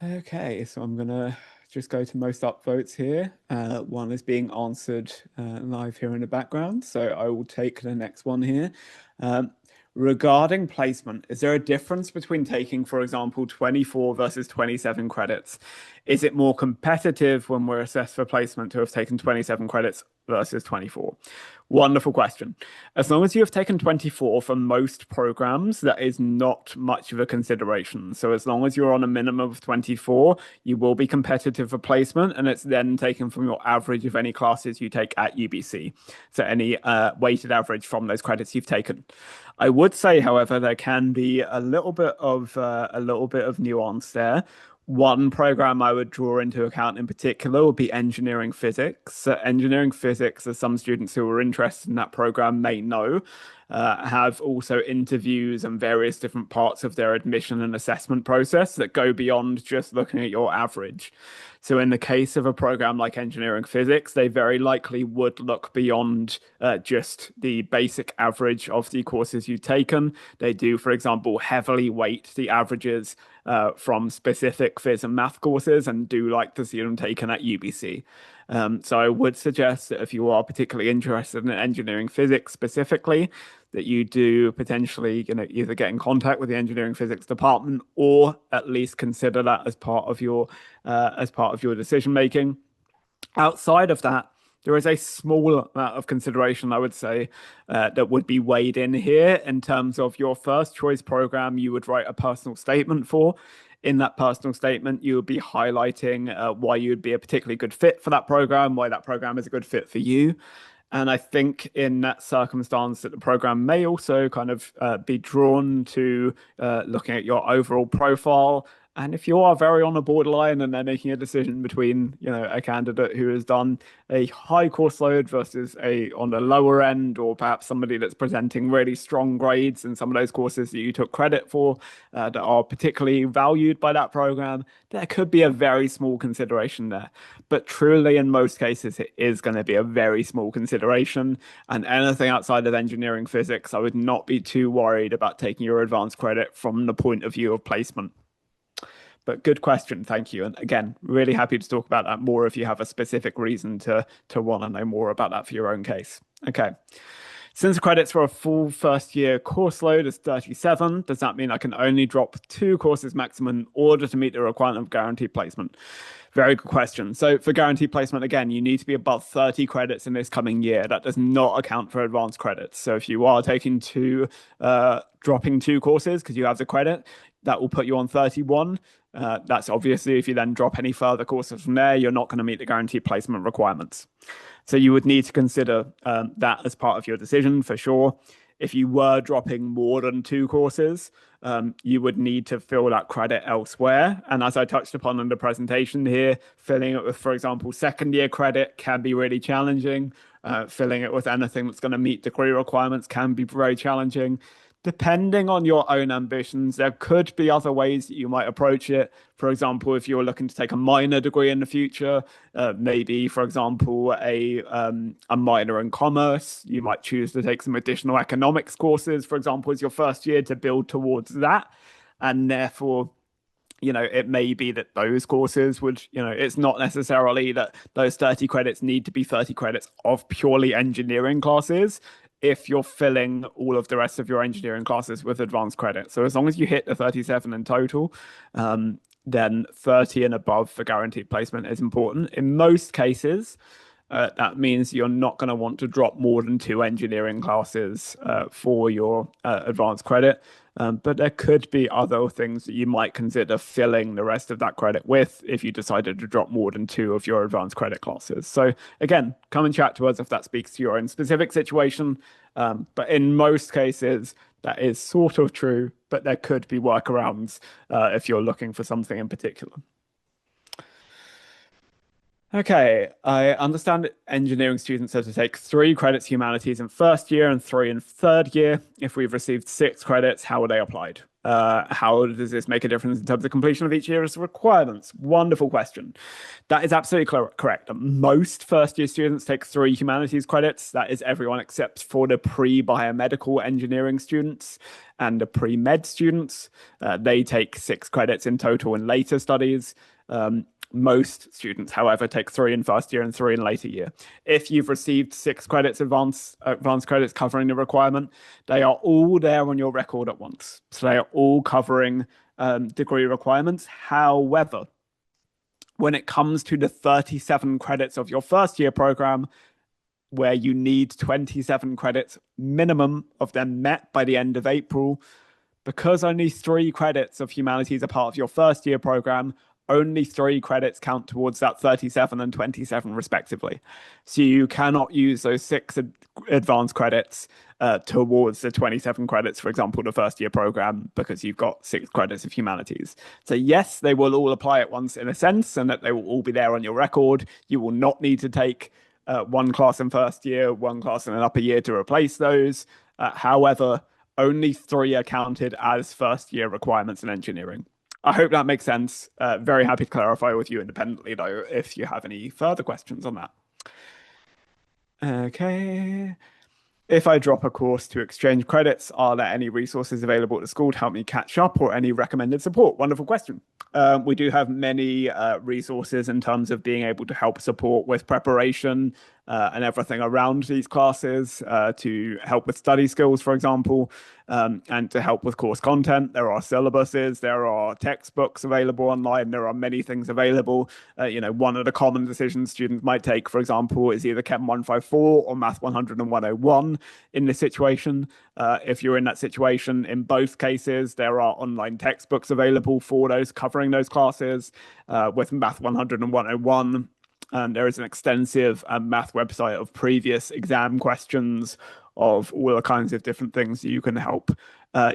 Okay, so I'm gonna just go to most upvotes here. One is being answered live here in the background, so I will take the next one here. Um, Regarding placement, is there a difference between taking, for example, 24 versus 27 credits? Is it more competitive when we're assessed for placement to have taken 27 credits versus 24? Wonderful question. As long as you have taken 24 for most programs, that is not much of a consideration. So as long as you're on a minimum of 24, you will be competitive for placement, and it's then taken from your average of any classes you take at UBC. So any weighted average from those credits you've taken. I would say, however, there can be a little bit of nuance there. One program I would draw into account in particular would be engineering physics. So engineering physics, as some students who are interested in that program may know, have also interviews and various different parts of their admission and assessment process that go beyond just looking at your average. So, in the case of a program like engineering physics, they very likely would look beyond just the basic average of the courses you've taken. They do, for example, heavily weight the averages from specific phys and math courses and do like to see them taken at UBC. So I would suggest that if you are particularly interested in engineering physics specifically, that you do potentially, either get in contact with the engineering physics department or at least consider that as part of your decision making. Outside of that, there is a small amount of consideration, I would say, that would be weighed in here in terms of your first choice program you would write a personal statement for. In that personal statement, you would be highlighting why you would be a particularly good fit for that program, why that program is a good fit for you. And I think in that circumstance that the program may also kind of be drawn to looking at your overall profile. And if you are very on a borderline and they're making a decision between, a candidate who has done a high course load versus a on the lower end, or perhaps somebody that's presenting really strong grades in some of those courses that you took credit for that are particularly valued by that program, there could be a very small consideration there. But truly, in most cases, it is going to be a very small consideration. And anything outside of engineering physics, I would not be too worried about taking your advanced credit from the point of view of placement. But good question, thank you. And again, really happy to talk about that more if you have a specific reason to want to know more about that for your own case. Okay. Since the credits for a full first year course load is 37, does that mean I can only drop 2 courses maximum in order to meet the requirement of guaranteed placement? Very good question. So for guaranteed placement, again, you need to be above 30 credits in this coming year. That does not account for advanced credits. So if you are dropping 2 courses because you have the credit, that will put you on 31. That's obviously if you then drop any further courses from there, you're not going to meet the guaranteed placement requirements. So you would need to consider that as part of your decision for sure. If you were dropping more than 2 courses, you would need to fill that credit elsewhere. And as I touched upon in the presentation here, filling it with, for example, second year credit can be really challenging. Filling it with anything that's going to meet degree requirements can be very challenging. Depending on your own ambitions, there could be other ways that you might approach it. For example, if you're looking to take a minor degree in the future, maybe, for example, a minor in commerce, you might choose to take some additional economics courses, for example, as your first year to build towards that. And therefore, it may be that those courses would, it's not necessarily that those 30 credits need to be 30 credits of purely engineering classes if you're filling all of the rest of your engineering classes with advanced credit. So as long as you hit the 37 in total, then 30 and above for guaranteed placement is important. In most cases, That means you're not going to want to drop more than two engineering classes for your advanced credit. But there could be other things that you might consider filling the rest of that credit with if you decided to drop more than two of your advanced credit classes. So again, come and chat to us if that speaks to your own specific situation. But in most cases, that is sort of true, but there could be workarounds if you're looking for something in particular. Okay, I understand that engineering students are to take three credits humanities in first year and three in third year. If we've received six credits, how are they applied? How does this make a difference in terms of completion of each year's requirements? Wonderful question. That is absolutely correct. Most first year students take three humanities credits. That is everyone except for the pre-biomedical engineering students and the pre-med students. They take six credits in total in later studies. Most students, however, take three in first year and three in later year. If you've received six credits, advanced credits covering the requirement, they are all there on your record at once. So they are all covering degree requirements. However, when it comes to the 37 credits of your first year program, where you need 27 credits minimum of them met by the end of April, because only three credits of humanities are part of your first year program, only three credits count towards that 37 and 27 respectively. So you cannot use those six advanced credits towards the 27 credits, for example, the first year program, because you've got six credits of humanities. So yes, they will all apply at once in a sense, and that they will all be there on your record. You will not need to take one class in first year, one class in an upper year to replace those. However, only three are counted as first year requirements in engineering. I hope that makes sense. Very happy to clarify with you independently, though, if you have any further questions on that. Okay. If I drop a course to exchange credits, are there any resources available at the school to help me catch up or any recommended support? Wonderful question. We do have many resources in terms of being able to help support with preparation and everything around these classes to help with study skills, for example, and to help with course content. There are syllabuses, there are textbooks available online, there are many things available. One of the common decisions students might take, for example, is either Chem 154 or Math 100 and 101 in this situation. If you're in that situation, in both cases, there are online textbooks available for those covering those classes with Math 100 and 101. And there is an extensive math website of previous exam questions of all the kinds of different things you can help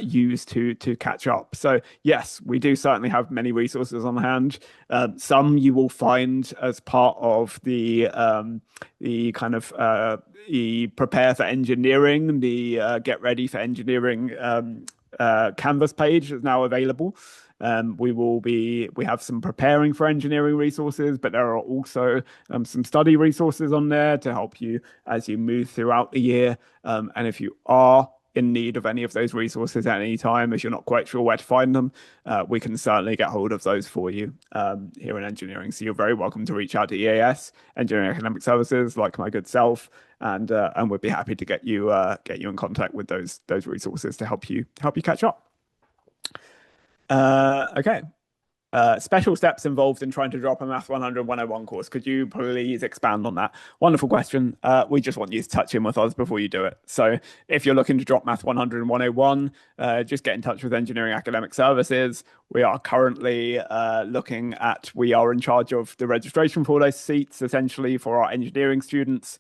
use to catch up. So yes, we do certainly have many resources on hand. Some you will find as part of the kind of the prepare for engineering, the get ready for engineering Canvas page is now available. We have some preparing for engineering resources, but there are also some study resources on there to help you as you move throughout the year. And if you are in need of any of those resources at any time, if you're not quite sure where to find them, we can certainly get hold of those for you here in engineering. So you're very welcome to reach out to EAS, Engineering Academic Services, like my good self, and we'd be happy to get you in contact with those resources to help you catch up. Okay. Special steps involved in trying to drop a Math 100 101 course. Could you please expand on that? Wonderful question. We just want you to touch in with us before you do it. So if you're looking to drop Math 100 and 101, just get in touch with Engineering Academic Services. We are currently we are in charge of the registration for those seats, essentially, for our engineering students.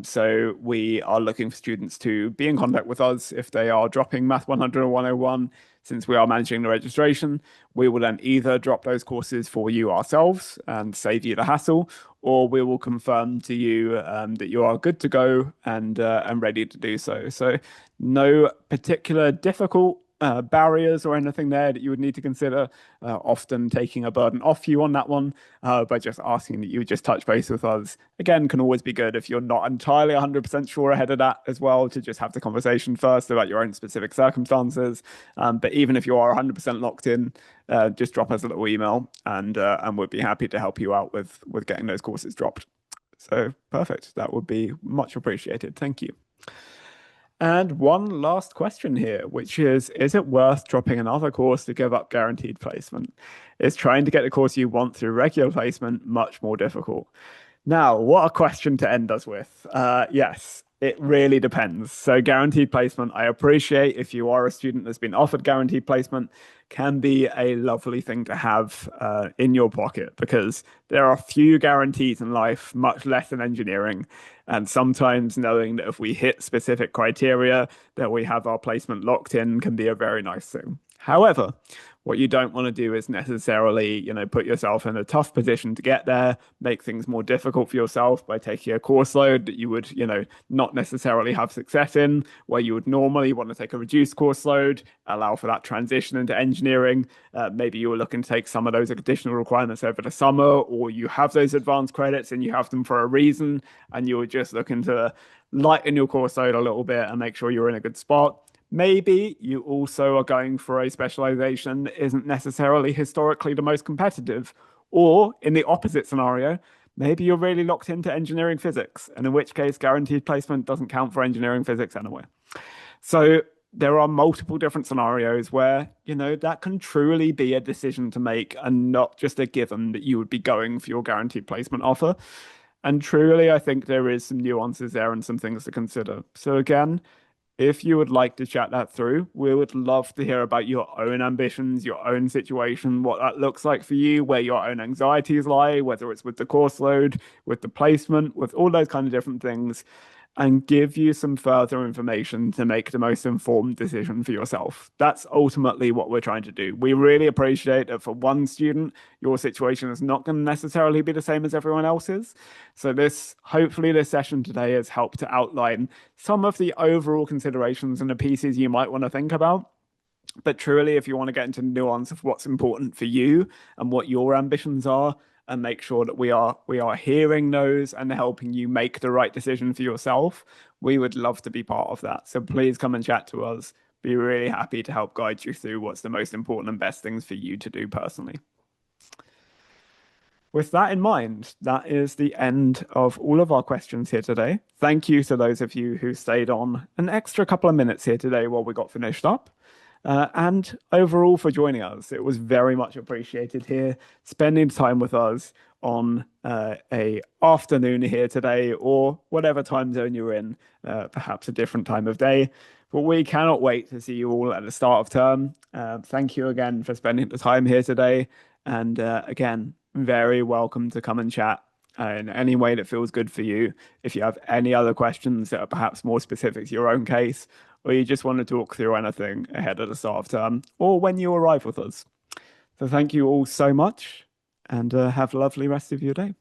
So we are looking for students to be in contact with us if they are dropping Math 100 or 101. Since we are managing the registration, we will then either drop those courses for you ourselves and save you the hassle, or we will confirm to you that you are good to go and ready to do so. So no particular difficult barriers or anything there that you would need to consider, often taking a burden off you on that one by just asking that you just touch base with us. Again, can always be good if you're not entirely 100% sure ahead of that as well, to just have the conversation first about your own specific circumstances. But even if you are 100% locked in, just drop us a little email and we'd be happy to help you out with getting those courses dropped. So perfect. That would be much appreciated. Thank you. And one last question here, which is it worth dropping another course to give up guaranteed placement? Is trying to get the course you want through regular placement much more difficult? Now, what a question to end us with. Yes, it really depends. So, guaranteed placement, I appreciate if you are a student that's been offered guaranteed placement, can be a lovely thing to have in your pocket because there are few guarantees in life, much less in engineering. And sometimes knowing that if we hit specific criteria, that we have our placement locked in can be a very nice thing. However, what you don't want to do is necessarily, put yourself in a tough position to get there, make things more difficult for yourself by taking a course load that you would, not necessarily have success in, where you would normally want to take a reduced course load, allow for that transition into engineering. Maybe you were looking to take some of those additional requirements over the summer, or you have those advanced credits and you have them for a reason, and you were just looking to lighten your course load a little bit and make sure you're in a good spot. Maybe you also are going for a specialization that isn't necessarily historically the most competitive. Or in the opposite scenario, maybe you're really locked into engineering physics, and in which case guaranteed placement doesn't count for engineering physics anyway. So there are multiple different scenarios where, that can truly be a decision to make and not just a given that you would be going for your guaranteed placement offer. And truly, I think there is some nuances there and some things to consider. So again, if you would like to chat that through, we would love to hear about your own ambitions, your own situation, what that looks like for you, where your own anxieties lie, whether it's with the course load, with the placement, with all those kind of different things, and give you some further information to make the most informed decision for yourself. That's ultimately what we're trying to do. We really appreciate that for one student, your situation is not going to necessarily be the same as everyone else's. So hopefully this session today has helped to outline some of the overall considerations and the pieces you might want to think about. But truly, if you want to get into the nuance of what's important for you and what your ambitions are, and make sure that we are hearing those and helping you make the right decision for yourself, we would love to be part of that. So please come and chat to us. Be really happy to help guide you through what's the most important and best things for you to do personally. With that in mind, that is the end of all of our questions here today. Thank you to those of you who stayed on an extra couple of minutes here today while we got finished up. And overall for joining us. It was very much appreciated here, spending time with us on a afternoon here today, or whatever time zone you're in, perhaps a different time of day. But we cannot wait to see you all at the start of term. Thank you again for spending the time here today. And again, very welcome to come and chat in any way that feels good for you. If you have any other questions that are perhaps more specific to your own case, or you just want to talk through anything ahead of the start of term, or when you arrive with us. So thank you all so much, and have a lovely rest of your day.